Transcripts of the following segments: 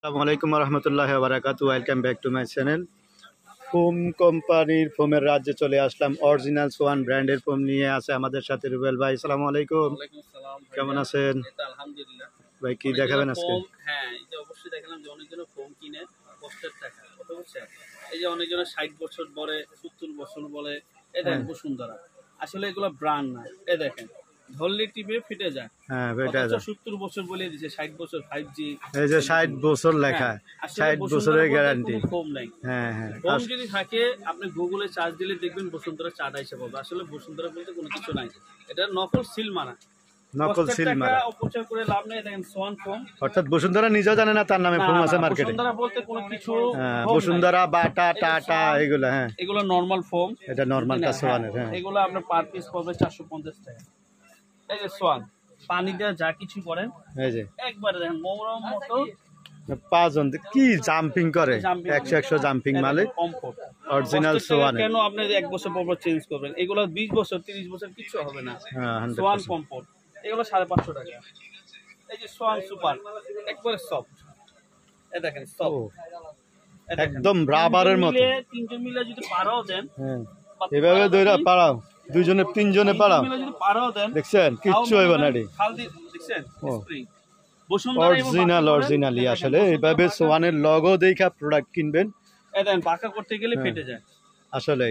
আসসালামু আলাইকুম রহমতুল্লাহ বারাকাতু। Welcome back to my channel. Foam কোম্পানির ফোমের রাজ্যে চলে আসলাম। অরিজিনাল সোয়ান ব্র্যান্ডের ফোম নিয়ে আছে আমাদের সাথে রুবেল ভাই। আসসালামু আলাইকুম। কেমন আছেন আলহামদুলিল্লাহ ভাই? কি দেখাবেন আজকে? হ্যাঁ, এই যে অবশ্যই দেখালাম যে অনেকজন ফোম কিনে কষ্টের টাকা কত বলছে। এই যে অনেকজন 60 বছর বলে, 70 বছর বলে, এই দেখেন বসুন্ধরা। আসলে এগুলো ব্র্যান্ড না। এই দেখেন ধরলে টিপে ফিটে যায়। হ্যাঁ, ফিটে যায়। 70 বছর বলে দিছে, 60 বছর 5G। এই যে 60 বছর লেখা, 60 বছরের গ্যারান্টি। ফোম নাই। হ্যাঁ হ্যাঁ, ফোম যদি থাকে আপনি গুগলে সার্চ দিলে দেখবেন বসুন্ধরা চাটা এসে পাবে। আসলে বসুন্ধরা বলতে কোনো কিছু নাই, এটা নকল সিল মারা। নকল সিল মারা। অপচয় করে লাভ নেই। দেখেন সোয়ান ফোম, অর্থাৎ বসুন্ধরা নিজেও জানে না তার নামে ফোম আছে মার্কেটে। বসুন্ধরা বলতে কোনো কিছু, বসুন্ধরা, বাটা, টাটা এগুলো। হ্যাঁ, এগুলো নরমাল ফোম। এটা নরমালটা সোয়ানের। হ্যাঁ, এগুলো আপনার পার পিস পড়বে 450 টাকা। এই যে সোয়ান পানি দিয়ে যা কিছু করেন, এই যে একবারে দেখেন মৌরম মতো 5 জন কি জাম্পিং করে, 100 জাম্পিং মালে কমফোর্ট অরিজিনাল সোয়ান। কেন আপনি 1 বছর পর চেঞ্জ করবেন? এগুলো 20 বছর 30 বছর কিছু হবে না। সোয়ান কমফোর্ট এগুলো 550 টাকা। এই যে সোয়ান সুপার একবারে সফট, এই দেখেন সফট, একদম রাবারের মতো। তিনজন মিলে যদি পারাও দেন, এভাবে দইরা পারাও, দুইজনে তিনজনে পারাও, যদি পারাও দেন, দেখছেন কিচ্ছু হইব না রে। দেখছেন অরিজিনালি আসলে এইভাবে সোয়ানের লগো দেখা প্রোডাক্ট কিনবেন। দেখেন বাঁকা করতে গেলে ফেটে যায় আসলে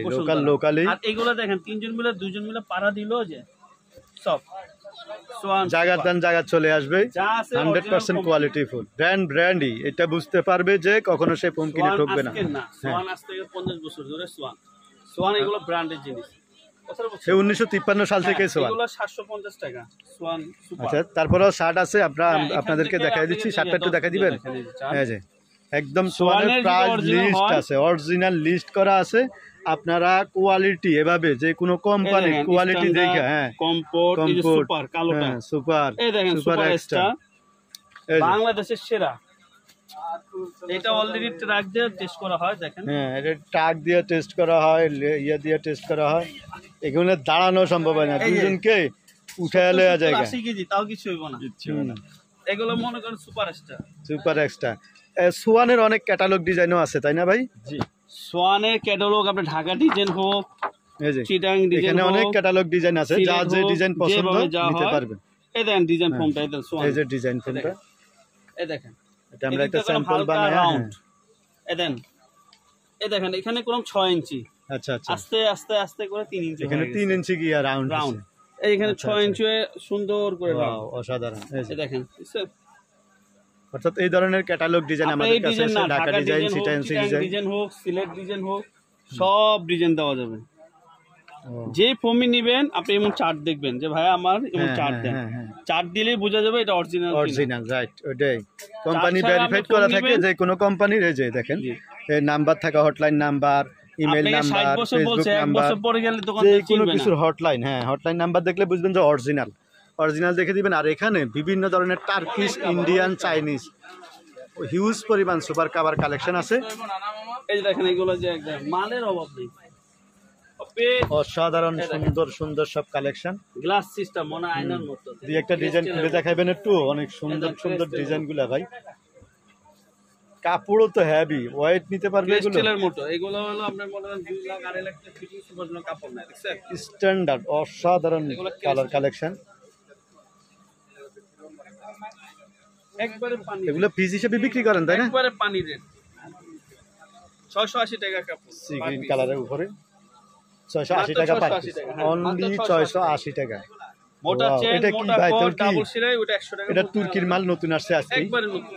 লোকালি। আর এগুলো দেখেন তিনজন মিলে দুইজন মিলে পাড়া দিলো যে সব সোয়ান জায়গার দান জায়গা চলে আসবে। 100% কোয়ালিটি ফুল ব্র্যান্ডই এটা বুঝতে পারবে যে কখনো সে ফোম কিনে ঠকবে না। সোয়ান আজ থেকে 50 বছর ধরে সোয়ান এগুলো ব্র্যান্ডের জিনিস। 1953 সাল থেকে সোয়ান। এগুলো 750 টাকা সোয়ান সুপার। আচ্ছা, তারপরেও শার্ট আছে, আপনাদেরকে দেখাই দিচ্ছি। শার্টটা একটু দেখাই দিবেন। এই যে একদম সোয়ানের প্রাইস লিস্ট আছে, অরিজিনাল লিস্ট করা আছে। আপনারা কোয়ালিটি এভাবে যে কোনো কোম্পানির কোয়ালিটি দেখে, হ্যাঁ কমফোর্ট, এই যে সুপার কালোটা, সুপার, এই দেখেন সুপার এক্সট্রা বাংলাদেশের সেরা। এটা অলরেডি ট্রাক দিয়ে টেস্ট করা হয়। দেখেন, হ্যাঁ, এটা ট্রাক দিয়ে টেস্ট করা হয়, ইয়া দিয়ে টেস্ট করা হয়। এখানে দাঁড়ানো সম্ভব হয় না, দুজনকে উঠায় লওয়া যায়। 80 কেজি তাও কিছু হইব না। এগুলো মনে করেন সুপার এক্সট্রা। সোয়ানের অনেক ক্যাটালগ ডিজাইনও আছে, তাই না ভাই? জি, সোয়ানের ক্যাটালগ আপনার ঢাকা ডিজাইন হোক, চিটাং ডিজাইন, এখানে অনেক ক্যাটালগ ডিজাইন আছে, যা যে ডিজাইন পছন্দ নিতে পারবেন। এই দেখেন ডিজাইন ফর্মটা, এই দেখেন সোয়ান, এই যে ডিজাইন ফর্মটা, এই দেখেন এটা আমরা একটা স্যাম্পল বানাই। এই দেখেন এখানে কোন 6 ইঞ্চি। আচ্ছা আচ্ছা, আস্তে আস্তে আস্তে করে 3 ইঞ্চি, এখানে 3 ইঞ্চি কি রাউন্ড। এইখানে 6 ইঞ্চি সুন্দর করে রাউন্ড, অসাধারণ। এই দেখেন, অর্থাৎ এই ধরনের ক্যাটালগ ডিজাইন আমাদের কাছে আছে। ঢাকা ডিজাইন, চিটাং ডিজাইন হোক, সিলেট ডিজাইন হোক, সব ডিজাইন দেওয়া যাবে। যে ফোমই নেবেন আপনি এমন চার্ট দেখবেন যে ভাই আমার এমন চার্ট দেন, চার্ট দিলেই বোঝা যাবে এটা অরিজিনাল, রাইট। ওইটাই কোম্পানি ভেরিফাইড করা থাকে, যে কোনো কোম্পানির। এই যে দেখেন এই নাম্বার থাকা, hotline number, email number, Facebook number, যে কোনো কিছুর হটলাইন। হ্যাঁ, হটলাইন নাম্বার দেখলে বুঝবেন যে অরিজিনাল দেখে দিবেন। আর এখানে বিভিন্ন ধরনের টার্কিশ, ইন্ডিয়ান, চাইনিজ হিউজ পরিমাণ সুপার কাভার কালেকশন আছে। এই দেখেন এগুলো যে একদম মালের অভাব নেই, অসাধারণ সুন্দর সুন্দর সব কালেকশন। গ্লাস সিস্টেম মনে আয়নার মতো। দুই একটা ডিজাইন খুলে দেখাবেন একটু, অনেক সুন্দর সুন্দর ডিজাইন গুলা ভাই। কাপড়ও তো হেভি, ওয়েট নিতে পারবে এগুলো। স্টিলের মতো এগুলো হলো আপনার মনে করেন 2 লাখ 2.5 লাখ টাকা ফিটিং সুপার জন্য কাপড় না, দেখছেন স্ট্যান্ডার্ড অসাধারণ কালার কালেকশন। একবারে পানি, এগুলো পিস হিসেবে বিক্রি করেন তাই না? একবারে পানি রেট 680 টাকা কাপড়, সি গ্রিন কালারের উপরে 680 টাকা পার পিস, অনলি 680 টাকা। মোটা চেন, এটা কি ভাই? ডাবল সেলাই, ওটা 100 টাকা। এটা তুর্কির মাল, নতুন আসছে আজকে, একবারে নতুন।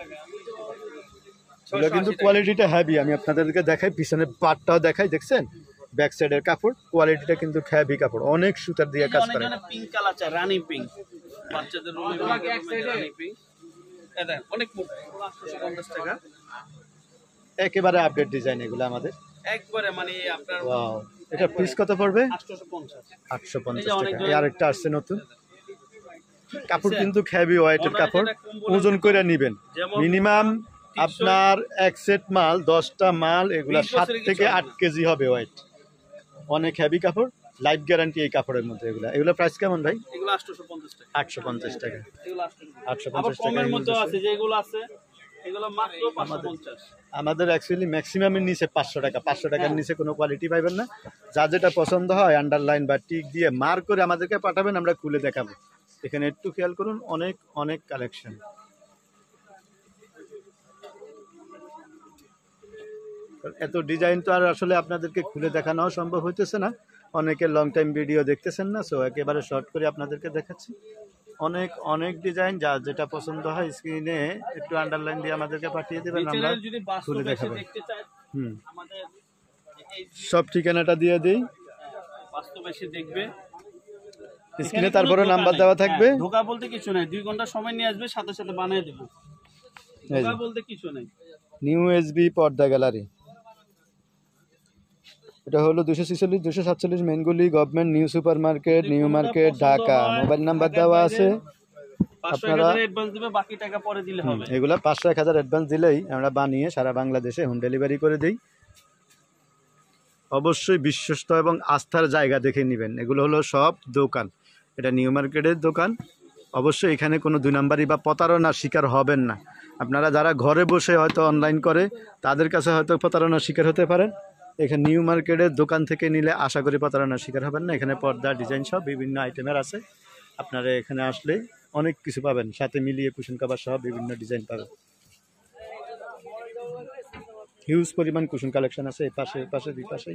এগুলো কিন্তু কোয়ালিটিটা হেভি। আমি আপনাদেরকে দেখাই, পিছনের পাটটাও দেখাই, দেখছেন ব্যাক সাইডের কাপড় কোয়ালিটিটা কিন্তু হেভি কাপড়, অনেক সুতার দিয়ে কাজ করে। পিঙ্ক কালার চাই, রানী পিঙ্ক, বাচ্চাদের রানী পিঙ্ক। এটা অনেক মোটা, 850 টাকা। একেবারে আপডেট ডিজাইন এগুলো আমাদের, একবারে মানে আপনার। ওয়াও, এটা পিস কত পড়বে? 850 টাকা। আর একটা আসছে নতুন কাপড়, কিন্তু হেভি ওয়েটের কাপড়। ওজন করে নেবেন, মিনিমাম আপনার এক সেট মাল, 10টা মাল, এগুলা 7 থেকে 8 কেজি হবে ওয়েট। অনেক হেভি কাপড়, লাইফ গ্যারান্টি এই কাপড়ের মধ্যে। এগুলা প্রাইস কেমন ভাই? এগুলো 850 টাকা। 850 টাকা। এগুলো 850 টাকা। কমের মধ্যে আছে, যেগুলো আছে এগুলো মাত্র 550। আমাদের অ্যাকচুয়ালি ম্যাক্সিমামের নিচে 500 টাকা, 500 টাকার নিচে কোনো কোয়ালিটি পাইবেন না। যা যেটা পছন্দ হয় আন্ডারলাইন বা টিক দিয়ে মার্ক করে আমাদেরকে পাঠাবেন, আমরা খুলে দেখাবো। এখানে একটু খেয়াল করুন, অনেক অনেক কালেকশন। এত ডিজাইন তো আর আসলে আপনাদেরকে খুলে দেখানো সম্ভব হইতেছে না, অনেকে লং টাইম ভিডিও দেখতেছেন না, সো একেবারে শর্ট করে আপনাদেরকে দেখাচ্ছি। অনেক অনেক ডিজাইন, যা যেটা পছন্দ হয় স্ক্রিনে একটু আন্ডারলাইন দিয়ে আমাদেরকে পাঠিয়ে দেবেন, আমরা যদি খুলে বাস্তবে এসে দেখাবো। দেখতে চায় হুম, আমাদের এই সব ঠিকানাটা দিয়ে দিই বাস্তবে এসে দেখবে। স্ক্রিনে, তারপরে নাম্বার দেওয়া থাকবে। ধোকা বলতে কিছু নাই, 2 ঘন্টা সময় নিয়ে আসবে, সাথে সাথে বানিয়ে দেবো। ধোকা বলতে কিছু নাই। নিউ এসবি পর্দা গ্যালারি, এটা হলো 246 247 মেনগুলি government new super market, new market, Dhaka. Mobile number দেওয়া আছে, 500 টাকা অ্যাডভান্স দিবে, বাকি টাকা পরে দিলে হবে। এগুলা 500 1000 অ্যাডভান্স দিলেই আমরা বানিয়ে সারা বাংলাদেশে হোম ডেলিভারি করে দিই। অবশ্যই বিশ্বস্ত এবং আস্থার জায়গা দেখে নেবেন। এগুলো হলো সব দোকান, এটা নিউ মার্কেটের দোকান। অবশ্যই এখানে কোনো 2 নাম্বারই বা প্রতারণার শিকার হবেন না। আপনারা যারা ঘরে বসে হয়তো অনলাইন করে, তাদের কাছে হয়তো প্রতারণার শিকার হতে পারেন। এখানে নিউ মার্কেটের দোকান থেকে নিলে আশা করি প্রতারণার শিকার হবেন না। এখানে পর্দা ডিজাইন সব বিভিন্ন আইটেমের আছে, আপনারা এখানে আসলে অনেক কিছু পাবেন, সাথে মিলিয়ে কুশন কাভার সহ বিভিন্ন ডিজাইন পাবেন। হিউজ পরিমাণ কুশন কালেকশন আছে এই পাশে, দুই পাশে।